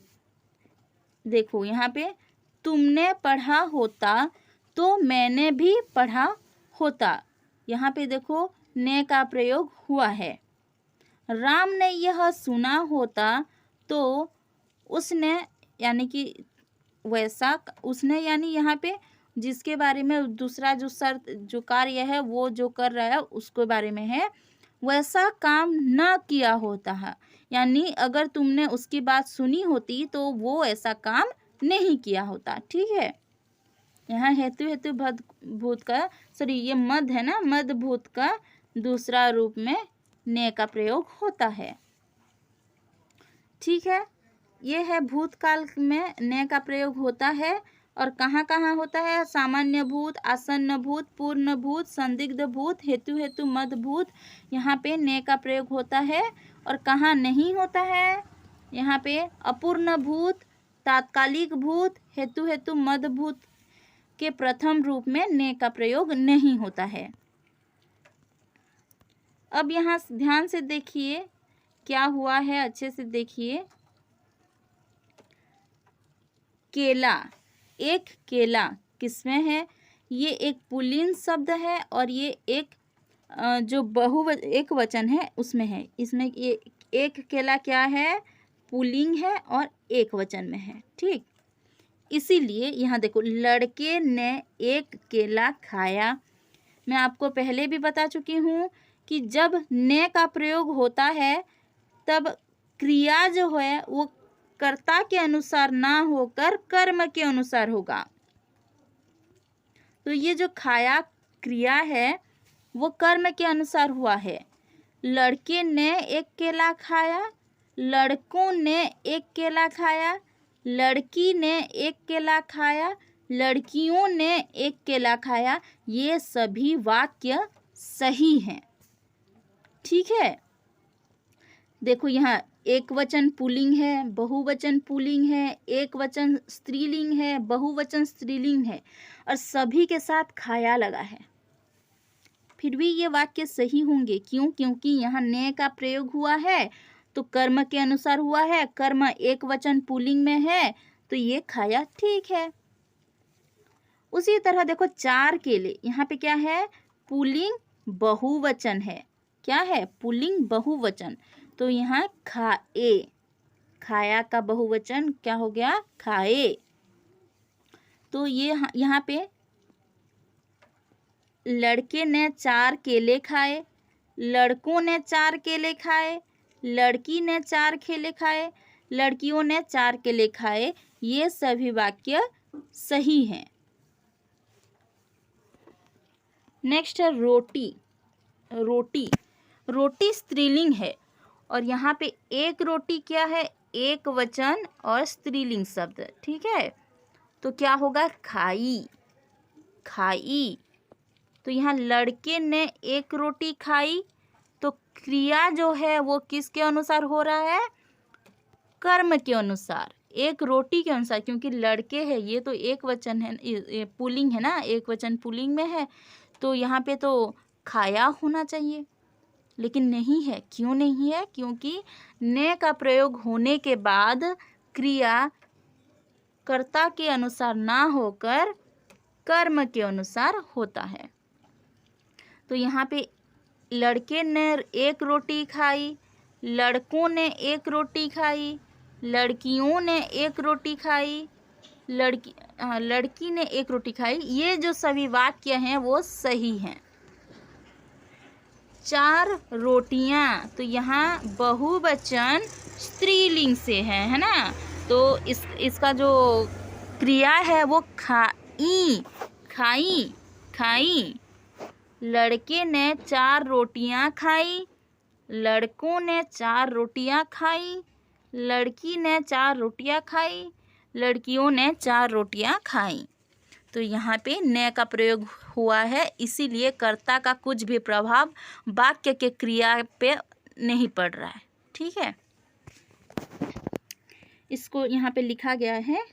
देखो यहाँ पे तुमने पढ़ा होता तो मैंने भी पढ़ा होता, यहाँ पे देखो ने का प्रयोग हुआ है। राम ने यह सुना होता तो उसने, यानी कि वैसा उसने, यानी यहाँ पे जिसके बारे में दूसरा जो शर्त जो कार्य है वो जो कर रहा है उसके बारे में है, वैसा काम न किया होता है, यानी अगर तुमने उसकी बात सुनी होती तो वो ऐसा काम नहीं किया होता। ठीक है, यहाँ हेतु हेतु भूत का ये मद है ना, मद भूत का दूसरा रूप में ने का प्रयोग होता है। ठीक है, ये है भूतकाल में ने का प्रयोग होता है। और कहाँ कहाँ होता है? सामान्य भूत, आसन्न भूत, पूर्ण भूत, संदिग्ध भूत, हेतु हेतु मद भूत, यहाँ पे ने का प्रयोग होता है। और कहाँ नहीं होता है? यहाँ पे अपूर्ण भूत, तात्कालिक भूत, हेतु हेतु मद भूत के प्रथम रूप में ने का प्रयोग नहीं होता है। अब यहाँ ध्यान से देखिए क्या हुआ है, अच्छे से देखिए। केला, एक केला किसमें है? ये एक पुल्लिंग शब्द है और ये एक जो एक वचन है उसमें है। इसमें ये एक केला क्या है? पुल्लिंग है और एक वचन में है, ठीक। इसीलिए यहाँ देखो, लड़के ने एक केला खाया। मैं आपको पहले भी बता चुकी हूँ कि जब ने का प्रयोग होता है तब क्रिया जो है वो कर्ता के अनुसार ना होकर कर्म के अनुसार होगा। तो ये जो खाया क्रिया है वो कर्म के अनुसार हुआ है। लड़के ने एक केला खाया, लड़कों ने एक केला खाया, लड़की ने एक केला खाया, लड़कियों ने एक केला खाया। ये सभी वाक्य सही हैं, ठीक है। देखो यहाँ एक वचन पुल्लिंग है, बहुवचन पुल्लिंग है, एक वचन स्त्रीलिंग है, बहुवचन स्त्रीलिंग है और सभी के साथ खाया लगा है। फिर भी ये वाक्य सही होंगे। क्यों? क्योंकि यहाँ ने का प्रयोग हुआ है तो कर्म के अनुसार हुआ है। कर्म एक वचन पुल्लिंग में है तो ये खाया, ठीक है। उसी तरह देखो, चार केले, यहाँ पे क्या है? पुल्लिंग बहुवचन है। क्या है? पुल्लिंग बहुवचन। तो यहाँ खाए, खाया का बहुवचन क्या हो गया? खाए। तो ये यहाँ पे लड़के ने चार केले खाए, लड़कों ने चार केले खाए, लड़की ने चार केले खाए, लड़कियों ने चार केले खाए। ये सभी वाक्य सही हैं। नेक्स्ट है रोटी। रोटी, रोटी स्त्रीलिंग है और यहाँ पे एक रोटी क्या है? एक वचन और स्त्रीलिंग शब्द, ठीक है। तो क्या होगा? खाई, खाई। तो यहाँ लड़के ने एक रोटी खाई तो क्रिया जो है वो किसके अनुसार हो रहा है? कर्म के अनुसार, एक रोटी के अनुसार। क्योंकि लड़के है, ये तो एक वचन है, ये पुल्लिंग है ना, एक वचन पुल्लिंग में है तो यहाँ पे तो खाया होना चाहिए, लेकिन नहीं है। क्यों नहीं है? क्योंकि ने का प्रयोग होने के बाद क्रिया कर्ता के अनुसार ना होकर कर्म के अनुसार होता है। तो यहाँ पे लड़के ने एक रोटी खाई, लड़कों ने एक रोटी खाई, लड़कियों ने एक रोटी खाई, लड़की ने एक रोटी खाई। ये जो सभी वाक्य हैं वो सही हैं। चार रोटियां, तो यहाँ बहुवचन स्त्रीलिंग से है ना। तो इसका जो क्रिया है वो खाई, खाई, खाई। लड़के ने चार रोटियां खाई, लड़कों ने चार रोटियां खाई, लड़की ने चार रोटियां खाई, लड़कियों ने चार रोटियां खाई। तो यहाँ पे ने का प्रयोग हुआ है, इसीलिए कर्ता का कुछ भी प्रभाव वाक्य के क्रिया पे नहीं पड़ रहा है, ठीक है। इसको यहाँ पे लिखा गया है,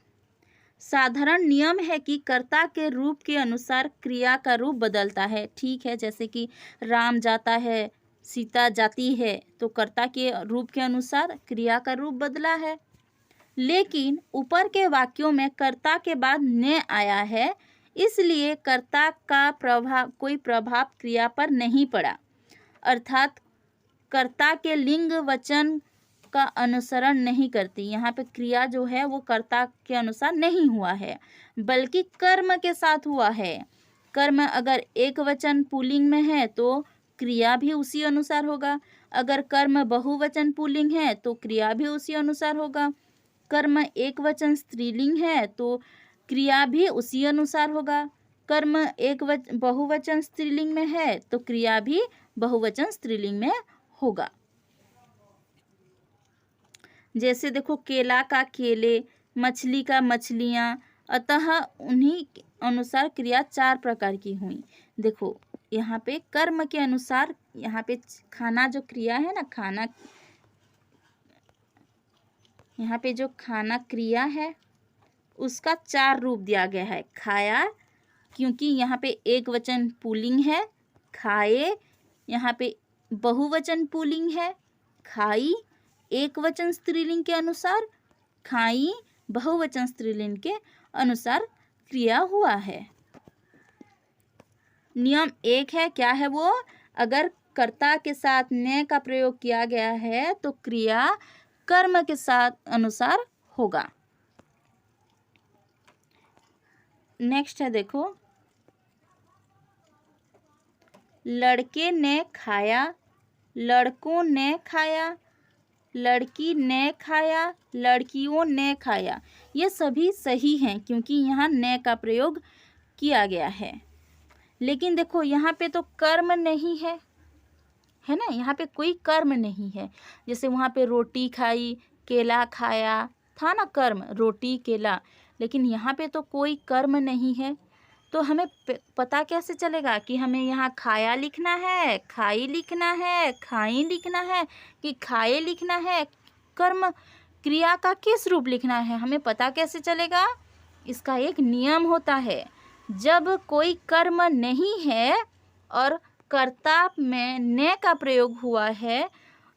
साधारण नियम है कि कर्ता के रूप के अनुसार क्रिया का रूप बदलता है, ठीक है। जैसे कि राम जाता है, सीता जाती है, तो कर्ता के रूप के अनुसार क्रिया का रूप बदला है। लेकिन ऊपर के वाक्यों में कर्ता के बाद ने आया है, इसलिए कर्ता का कोई प्रभाव क्रिया पर नहीं पड़ा। अर्थात कर्ता के लिंग वचन का अनुसरण नहीं करती। यहाँ पे क्रिया जो है वो कर्ता के अनुसार नहीं हुआ है, बल्कि कर्म के साथ हुआ है। कर्म अगर एक वचन पुल्लिंग में है तो क्रिया भी उसी अनुसार होगा। अगर कर्म बहुवचन पुल्लिंग है तो क्रिया भी उसी अनुसार होगा। कर्म एक वचन स्त्रीलिंग है तो क्रिया भी उसी अनुसार होगा। कर्म बहुवचन स्त्रीलिंग में है तो क्रिया भी बहुवचन स्त्रीलिंग में होगा। जैसे देखो, केला का केले, मछली का मछलियाँ, अतः उन्हीं के अनुसार क्रिया चार प्रकार की हुई। देखो यहाँ पे कर्म के अनुसार, यहाँ पे खाना जो क्रिया है ना, खाना, यहाँ पे जो खाना क्रिया है उसका चार रूप दिया गया है। खाया, क्योंकि यहाँ पे एक वचन पुल्लिंग है, खाए, यहाँ पे बहुवचन पुल्लिंग है, खाई एक वचन स्त्रीलिंग के अनुसार, खाई बहुवचन स्त्रीलिंग के अनुसार क्रिया हुआ है। नियम 1 है, क्या है वो? अगर कर्ता के साथ ने का प्रयोग किया गया है तो क्रिया कर्म के साथ अनुसार होगा। नेक्स्ट है, देखो, लड़के ने खाया, लड़कों ने खाया, लड़की ने खाया, लड़कियों ने खाया। ये सभी सही हैं क्योंकि यहाँ ने का प्रयोग किया गया है। लेकिन देखो यहाँ पे तो कर्म नहीं है, है ना, यहाँ पे कोई कर्म नहीं है। जैसे वहाँ पे रोटी खाई, केला खाया था ना, कर्म रोटी केला, लेकिन यहाँ पे तो कोई कर्म नहीं है। तो हमें पता कैसे चलेगा कि हमें यहाँ खाया लिखना है, खाई लिखना है, खाई लिखना है कि खाए लिखना है? कर्म क्रिया का किस रूप लिखना है, हमें पता कैसे चलेगा? इसका एक नियम होता है। जब कोई कर्म नहीं है और कर्ता में ने का प्रयोग हुआ है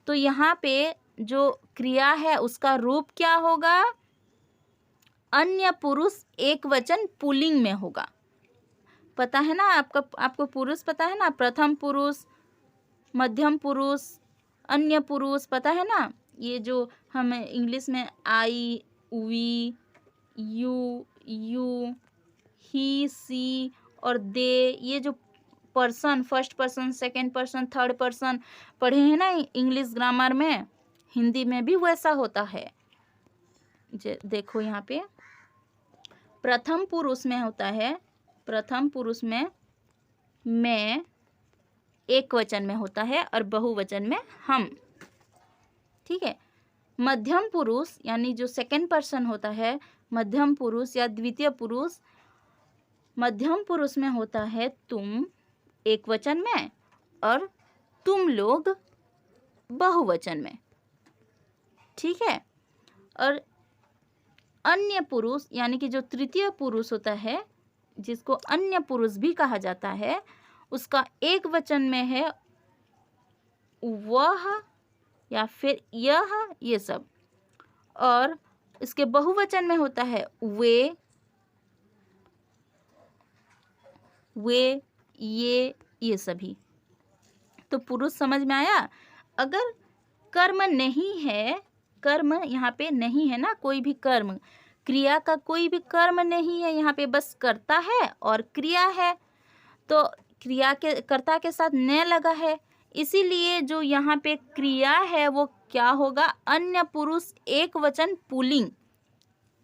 तो यहाँ पे जो क्रिया है उसका रूप क्या होगा? अन्य पुरुष एक वचन पुल्लिंग में होगा। पता है ना आपको पुरुष पता है ना? प्रथम पुरुष, मध्यम पुरुष, अन्य पुरुष, पता है ना? ये जो हमें इंग्लिश में आई, वी, यू, ही, सी और दे, ये जो person, first person, second person, third person पढ़े हैं ना इंग्लिश ग्रामर में, हिंदी में भी वैसा होता है। देखो यहाँ पे प्रथम पुरुष में होता है, प्रथम पुरुष में मैं एक वचन में होता है और बहुवचन में हम, ठीक है। मध्यम पुरुष यानी जो सेकंड पर्सन होता है, मध्यम पुरुष या द्वितीय पुरुष, मध्यम पुरुष में होता है तुम एक वचन में और तुम लोग बहुवचन में, ठीक है। और अन्य पुरुष यानी कि जो तृतीय पुरुष होता है, जिसको अन्य पुरुष भी कहा जाता है, उसका एक वचन में है वह या फिर यह, ये सब, और इसके बहुवचन में होता है वे, ये सभी। तो पुरुष समझ में आया। अगर कर्म नहीं है, कर्म यहाँ पे नहीं है ना, कोई भी कर्म, क्रिया का कोई भी कर्म नहीं है, यहाँ पे बस कर्ता है और क्रिया है, तो क्रिया के कर्ता के साथ ने लगा है, इसीलिए जो यहाँ पे क्रिया है वो क्या होगा? अन्य पुरुष एक वचन पुल्लिंग,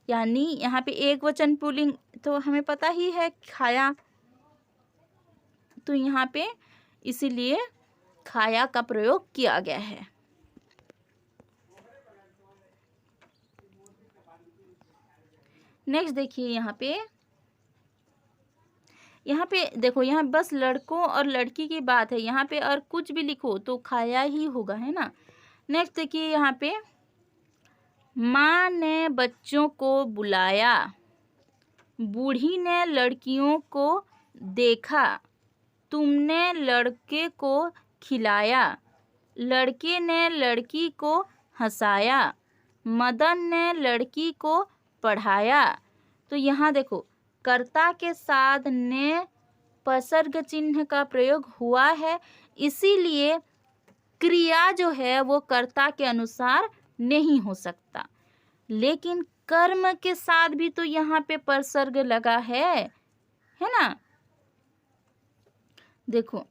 यानी यहाँ पे एक वचन पुल्लिंग तो हमें पता ही है, खाया, तो यहाँ पे इसीलिए खाया का प्रयोग किया गया है। नेक्स्ट देखिए यहाँ पे देखो, यहाँ बस लड़कों और लड़की की बात है, यहाँ पे और कुछ भी लिखो तो खाया ही होगा, है ना। नेक्स्ट देखिए यहाँ पे, माँ ने बच्चों को बुलाया, बूढ़ी ने लड़कियों को देखा, तुमने लड़के को खिलाया, लड़के ने लड़की को हंसाया, मदन ने लड़की को पढ़ाया। तो यहाँ देखो कर्ता के साथ ने उपसर्ग चिन्ह का प्रयोग हुआ है, इसीलिए क्रिया जो है वो कर्ता के अनुसार नहीं हो सकता। लेकिन कर्म के साथ भी तो यहाँ पे उपसर्ग लगा है ना। देखो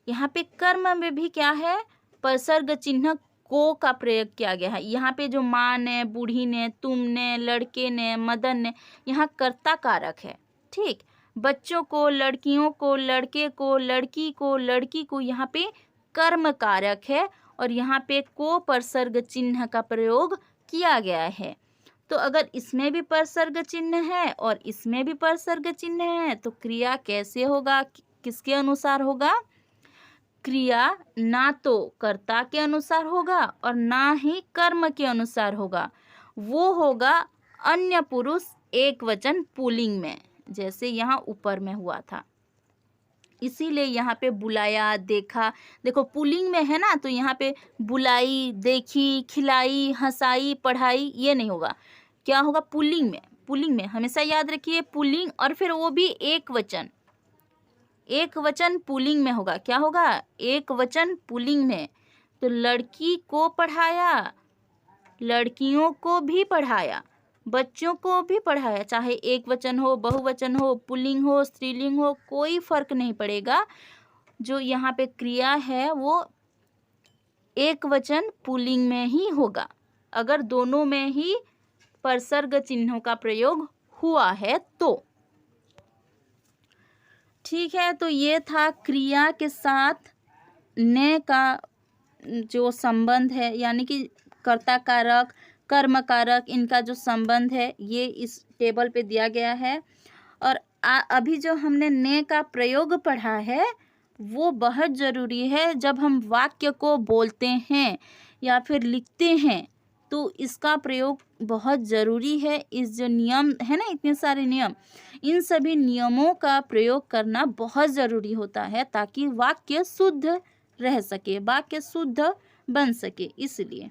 यहाँ पे कर्म में भी क्या है? उपसर्ग चिन्ह को का प्रयोग किया गया है। यहाँ पे जो माँ ने, बूढ़ी ने, तुमने, लड़के ने, मदन ने, यहाँ कर्ता कारक है, ठीक। बच्चों को, लड़कियों को, लड़के को, लड़की को, लड़की को, यहाँ पे कर्म कारक है और यहाँ पे को उपसर्ग चिन्ह का प्रयोग किया गया है। तो अगर इसमें भी उपसर्ग चिन्ह है और इसमें भी उपसर्ग चिन्ह है तो क्रिया कैसे होगा, किसके अनुसार होगा? क्रिया ना तो कर्ता के अनुसार होगा और ना ही कर्म के अनुसार होगा, वो होगा अन्य पुरुष एक वचन पुल्लिंग में, जैसे यहाँ ऊपर में हुआ था। इसीलिए यहाँ पे बुलाया, देखा। देखो पुल्लिंग में है ना, तो यहाँ पे बुलाई, देखी, खिलाई, हंसाई, पढ़ाई, ये नहीं होगा। क्या होगा पुल्लिंग में? पुल्लिंग में हमेशा याद रखिए पुल्लिंग, और फिर वो भी एक वचन। एक वचन पुल्लिंग में होगा। क्या होगा? एक वचन पुल्लिंग में। तो लड़की को पढ़ाया, लड़कियों को भी पढ़ाया, बच्चों को भी पढ़ाया, चाहे एक वचन हो, बहुवचन हो, पुल्लिंग हो, स्त्रीलिंग हो, कोई फर्क नहीं पड़ेगा। जो यहाँ पे क्रिया है वो एक वचन पुल्लिंग में ही होगा, अगर दोनों में ही परसर्ग चिन्हों का प्रयोग हुआ है तो। ठीक है, तो ये था क्रिया के साथ ने का जो संबंध है, यानी कि कर्ता कारक, कर्म कारक, इनका जो संबंध है ये इस टेबल पे दिया गया है। और अभी जो हमने ने का प्रयोग पढ़ा है वो बहुत ज़रूरी है। जब हम वाक्य को बोलते हैं या फिर लिखते हैं तो इसका प्रयोग बहुत ज़रूरी है। इस जो नियम है ना, इतने सारे नियम, इन सभी नियमों का प्रयोग करना बहुत ज़रूरी होता है ताकि वाक्य शुद्ध रह सके, वाक्य शुद्ध बन सके। इसलिए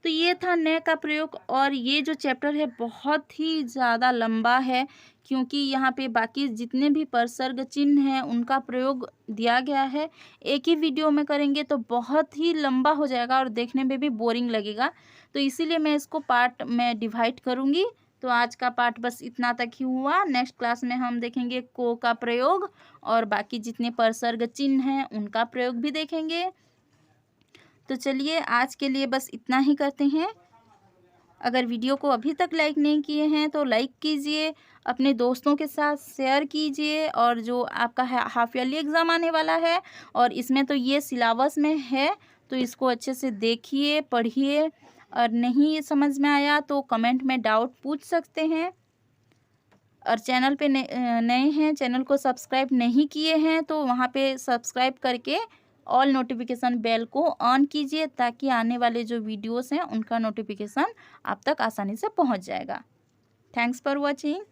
तो ये था ने का प्रयोग। और ये जो चैप्टर है बहुत ही ज़्यादा लंबा है, क्योंकि यहाँ पे बाकी जितने भी परसर्ग चिन्ह हैं उनका प्रयोग दिया गया है। एक ही वीडियो में करेंगे तो बहुत ही लंबा हो जाएगा और देखने में भी बोरिंग लगेगा, तो इसीलिए मैं इसको पार्ट में डिवाइड करूँगी। तो आज का पार्ट बस इतना तक ही हुआ। नेक्स्ट क्लास में हम देखेंगे को का प्रयोग और बाकी जितने परसर्ग चिन्ह हैं उनका प्रयोग भी देखेंगे। तो चलिए आज के लिए बस इतना ही करते हैं। अगर वीडियो को अभी तक लाइक नहीं किए हैं तो लाइक कीजिए, अपने दोस्तों के साथ शेयर कीजिए। और जो आपका हाफ ईयरली एग्ज़ाम आने वाला है और इसमें तो ये सिलेबस में है, तो इसको अच्छे से देखिए, पढ़िए। और नहीं समझ में आया तो कमेंट में डाउट पूछ सकते हैं। और चैनल पे नए हैं, चैनल को सब्सक्राइब नहीं किए हैं तो वहाँ पे सब्सक्राइब करके ऑल नोटिफिकेशन बेल को ऑन कीजिए, ताकि आने वाले जो वीडियोस हैं उनका नोटिफिकेशन आप तक आसानी से पहुँच जाएगा। Thanks for watching.